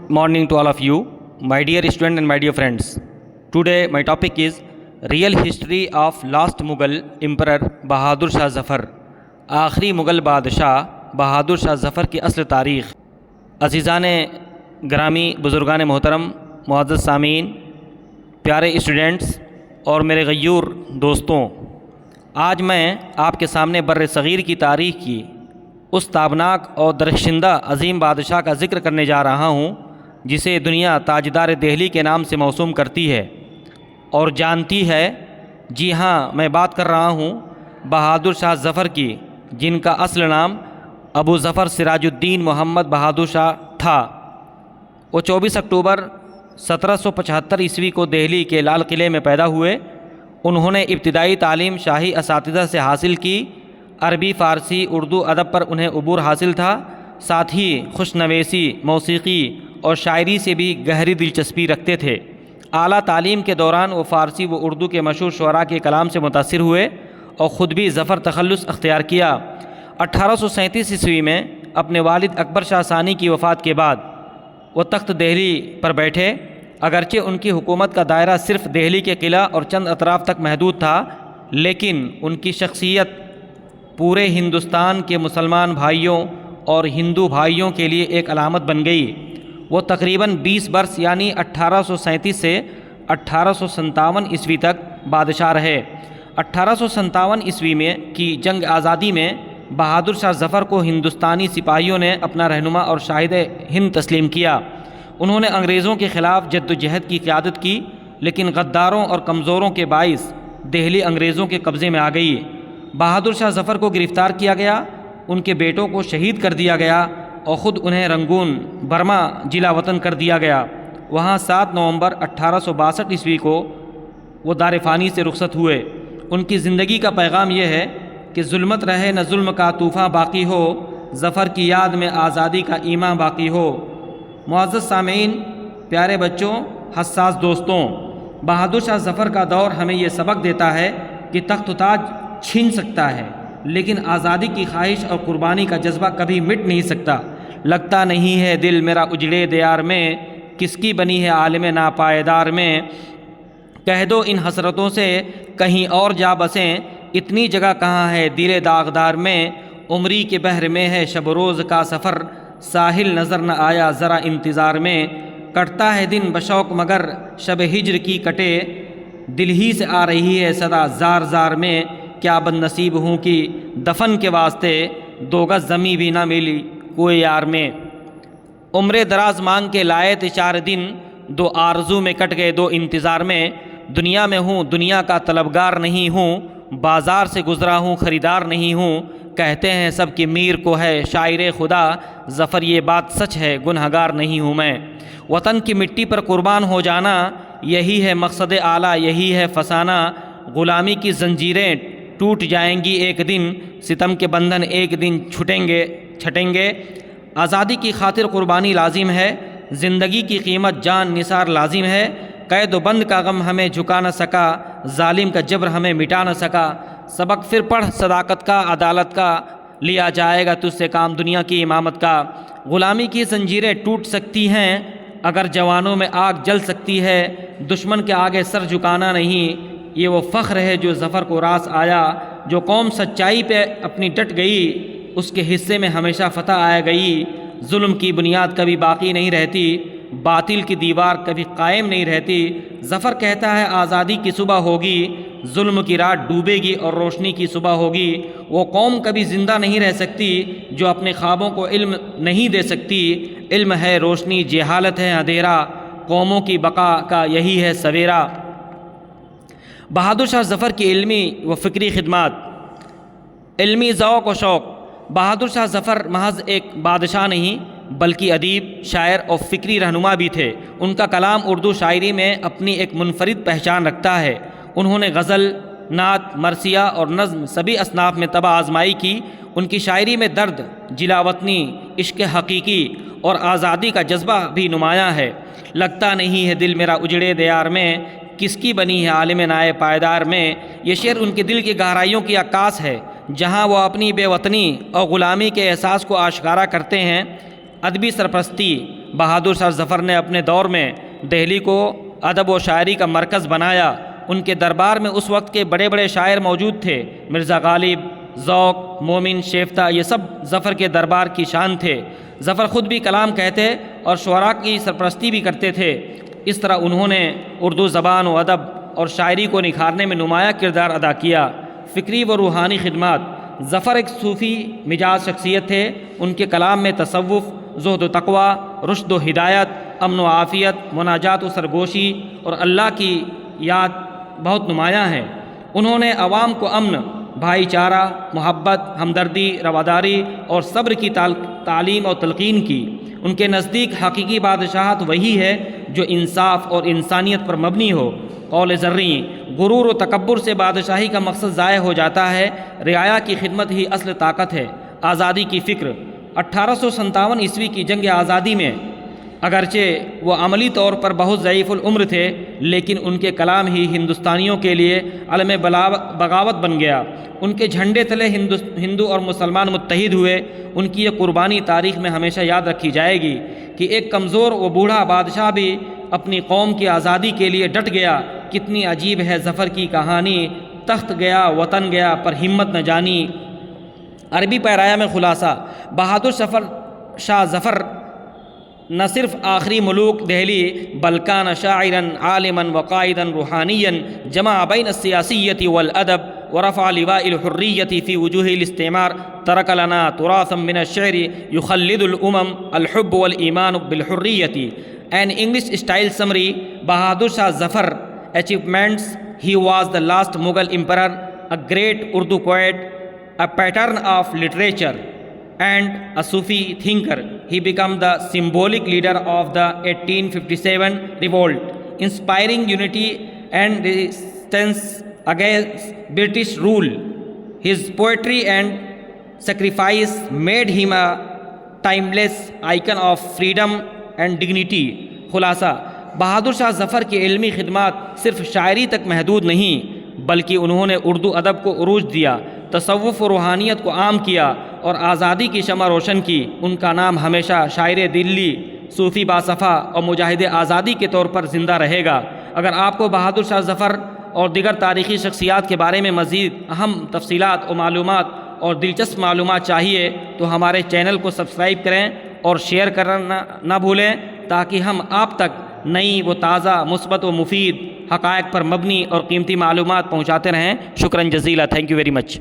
morning to all of you, my dear students and my dear friends. Today my topic is real history of last Mughal Emperor Bahadur Shah Zafar. آخری مغل بادشاہ بہادر شاہ ظفر کی اصل تاریخ. عزیزان گرامی، بزرگان محترم، معزز سامعین، پیارے اسٹوڈنٹس اور میرے غیور دوستوں، آج میں آپ کے سامنے بر صغیر کی تاریخ کی اس تابناک اور درخشندہ عظیم بادشاہ کا ذکر کرنے جا رہا ہوں جسے دنیا تاجدار دہلی کے نام سے موسوم کرتی ہے اور جانتی ہے. جی ہاں، میں بات کر رہا ہوں بہادر شاہ ظفر کی، جن کا اصل نام ابو ظفر سراج الدین محمد بہادر شاہ تھا. وہ 24 اکتوبر 1775 عیسوی کو دہلی کے لال قلعے میں پیدا ہوئے. انہوں نے ابتدائی تعلیم شاہی اساتذہ سے حاصل کی. عربی، فارسی، اردو ادب پر انہیں عبور حاصل تھا. ساتھ ہی خوش نویسی، موسیقی اور شاعری سے بھی گہری دلچسپی رکھتے تھے. اعلیٰ تعلیم کے دوران وہ فارسی و اردو کے مشہور شعراء کے کلام سے متاثر ہوئے اور خود بھی ظفر تخلص اختیار کیا. 1837 عیسوی میں اپنے والد اکبر شاہ ثانی کی وفات کے بعد وہ تخت دہلی پر بیٹھے. اگرچہ ان کی حکومت کا دائرہ صرف دہلی کے قلعہ اور چند اطراف تک محدود تھا، لیکن ان کی شخصیت پورے ہندوستان کے مسلمان بھائیوں اور ہندو بھائیوں کے لیے ایک علامت بن گئی. وہ تقریباً 20 برس یعنی 1837 سے 1857 عیسوی تک بادشاہ رہے. 1857 عیسوی میں کی جنگ آزادی میں بہادر شاہ ظفر کو ہندوستانی سپاہیوں نے اپنا رہنما اور شاہد ہند تسلیم کیا. انہوں نے انگریزوں کے خلاف جد و جہد کی قیادت کی، لیکن غداروں اور کمزوروں کے باعث دہلی انگریزوں کے قبضے میں آ گئی. بہادر شاہ ظفر کو گرفتار کیا گیا، ان کے بیٹوں کو شہید کر دیا گیا اور خود انہیں رنگون برما جلا وطن کر دیا گیا. وہاں 7 نومبر 1862 عیسوی کو وہ دار فانی سے رخصت ہوئے. ان کی زندگی کا پیغام یہ ہے کہ ظلمت رہے نہ ظلم کا طوفاں باقی ہو، ظفر کی یاد میں آزادی کا ایماں باقی ہو. معزز سامعین، پیارے بچوں، حساس دوستوں، بہادر شاہ ظفر کا دور ہمیں یہ سبق دیتا ہے کہ تخت و تاج چھین سکتا ہے، لیکن آزادی کی خواہش اور قربانی کا جذبہ کبھی مٹ نہیں سکتا. لگتا نہیں ہے دل میرا اجڑے دیار میں، کس کی بنی ہے عالم ناپائیدار میں. کہہ دو ان حسرتوں سے کہیں اور جا بسیں، اتنی جگہ کہاں ہے دل داغدار میں. عمری کے بحر میں ہے شب روز کا سفر، ساحل نظر نہ آیا ذرا انتظار میں. کٹتا ہے دن بشوق مگر شب ہجر کی کٹے، دل ہی سے آ رہی ہے صدا زار زار میں. کیا بد نصیب ہوں کہ دفن کے واسطے 2 گز زمیں بھی نہ ملی کوئی یار میں. عمر دراز مانگ کے لائے تھے 4 دن، 2 آرزو میں کٹ گئے 2 انتظار میں. دنیا میں ہوں دنیا کا طلبگار نہیں ہوں، بازار سے گزرا ہوں خریدار نہیں ہوں. کہتے ہیں سب کہ میر کو ہے شاعر خدا، ظفر یہ بات سچ ہے گنہگار نہیں ہوں میں. وطن کی مٹی پر قربان ہو جانا یہی ہے مقصد اعلیٰ، یہی ہے فسانہ. غلامی کی زنجیریں ٹوٹ جائیں گی ایک دن، ستم کے بندھن ایک دن چھٹیں گے. آزادی کی خاطر قربانی لازم ہے، زندگی کی قیمت جان نثار لازم ہے. قید و بند کا غم ہمیں جھکا نہ سکا، ظالم کا جبر ہمیں مٹا نہ سکا. سبق پھر پڑھ صداقت کا، عدالت کا، لیا جائے گا تجھ سے کام دنیا کی امامت کا. غلامی کی زنجیریں ٹوٹ سکتی ہیں اگر جوانوں میں آگ جل سکتی ہے، دشمن کے آگے سر جھکانا نہیں. یہ وہ فخر ہے جو ظفر کو راس آیا، جو قوم سچائی پہ اپنی ڈٹ گئی اس کے حصے میں ہمیشہ فتح آئے گئی. ظلم کی بنیاد کبھی باقی نہیں رہتی، باطل کی دیوار کبھی قائم نہیں رہتی. ظفر کہتا ہے آزادی کی صبح ہوگی، ظلم کی رات ڈوبے گی اور روشنی کی صبح ہوگی. وہ قوم کبھی زندہ نہیں رہ سکتی جو اپنے خوابوں کو علم نہیں دے سکتی. علم ہے روشنی، جہالت ہے اندھیرا، قوموں کی بقا کا یہی ہے سویرا. بہادر شاہ ظفر کی علمی و فکری خدمات. علمی ذوق و شوق. بہادر شاہ ظفر محض ایک بادشاہ نہیں بلکہ ادیب، شاعر اور فکری رہنما بھی تھے. ان کا کلام اردو شاعری میں اپنی ایک منفرد پہچان رکھتا ہے. انہوں نے غزل، نعت، مرثیہ اور نظم سبھی اصناف میں طبع آزمائی کی. ان کی شاعری میں درد، جلا وطنی، عشق حقیقی اور آزادی کا جذبہ بھی نمایاں ہے. لگتا نہیں ہے دل میرا اجڑے دیار میں، کس کی بنی ہے عالم نائے پائیدار میں. یہ شعر ان کے دل کی گہرائیوں کی عکاس ہے، جہاں وہ اپنی بے وطنی اور غلامی کے احساس کو آشکارا کرتے ہیں. ادبی سرپرستی. بہادر شاہ ظفر نے اپنے دور میں دہلی کو ادب و شاعری کا مرکز بنایا۔ ان کے دربار میں اس وقت کے بڑے بڑے شاعر موجود تھے۔ مرزا غالب، ذوق، مومن، شیفتہ، یہ سب ظفر کے دربار کی شان تھے۔ ظفر خود بھی کلام کہتے اور شعراء کی سرپرستی بھی کرتے تھے۔ اس طرح انہوں نے اردو زبان و ادب اور شاعری کو نکھارنے میں نمایاں کردار ادا کیا۔ فکری و روحانی خدمات: ظفر ایک صوفی مزاج شخصیت تھے۔ ان کے کلام میں تصوف، زہد و تقوی، رشد و ہدایت، امن و عافیت، مناجات و سرگوشی اور اللہ کی یاد بہت نمایاں ہے۔ انہوں نے عوام کو امن، بھائی چارہ، محبت، ہمدردی، رواداری اور صبر کی تعلیم اور تلقین کی۔ ان کے نزدیک حقیقی بادشاہت وہی ہے جو انصاف اور انسانیت پر مبنی ہو۔ قول زریں: غرور و تکبر سے بادشاہی کا مقصد ضائع ہو جاتا ہے، رعایا کی خدمت ہی اصل طاقت ہے۔ آزادی کی فکر: 1857 عیسوی کی جنگ آزادی میں اگرچہ وہ عملی طور پر بہت ضعیف العمر تھے، لیکن ان کے کلام ہی ہندوستانیوں کے لیے علم بغاوت بن گیا۔ ان کے جھنڈے تلے ہندو اور مسلمان متحد ہوئے۔ ان کی یہ قربانی تاریخ میں ہمیشہ یاد رکھی جائے گی کہ ایک کمزور و بوڑھا بادشاہ بھی اپنی قوم کی آزادی کے لیے ڈٹ گیا۔ کتنی عجیب ہے ظفر کی کہانی، تخت گیا وطن گیا پر ہمت نہ جانی۔ عربی پیرایا میں خلاصہ: بہادر شاہ ظفر نہ صرف آخری ملوک دہلی بلکہ کان شاعرا عالما وقائدا روحانیا جمع بین السیاسیت والادب ورفع لواء الحریت فی وجوہ الاستعمار، ترک لنا تراثا من الشعر یخلد الامم الحب والایمان بالحریت۔ An English style summary: Bahadur Shah Zafar achievements: he was the last Mughal emperor, a great Urdu poet, a pattern of literature, and a Sufi thinker. He became the symbolic leader of the 1857 revolt, inspiring unity and resistance against British rule. His poetry and sacrifice made him a timeless icon of freedom and dignity. خلاصہ: بہادر شاہ ظفر کی علمی خدمات صرف شاعری تک محدود نہیں، بلکہ انہوں نے اردو ادب کو عروج دیا، تصوف و روحانیت کو عام کیا اور آزادی کی شمع روشن کی۔ ان کا نام ہمیشہ شاعر دلی، صوفی باصفا اور مجاہد آزادی کے طور پر زندہ رہے گا۔ اگر آپ کو بہادر شاہ ظفر اور دیگر تاریخی شخصیات کے بارے میں مزید اہم تفصیلات و معلومات اور دلچسپ معلومات چاہیے تو ہمارے چینل کو سبسکرائب کریں اور شیئر کرنا نہ بھولیں تاکہ ہم آپ تک نئی و تازہ، مثبت و مفید حقائق پر مبنی اور قیمتی معلومات پہنچاتے رہیں۔ شکراً جزیلا، تھینک یو ویری مچ۔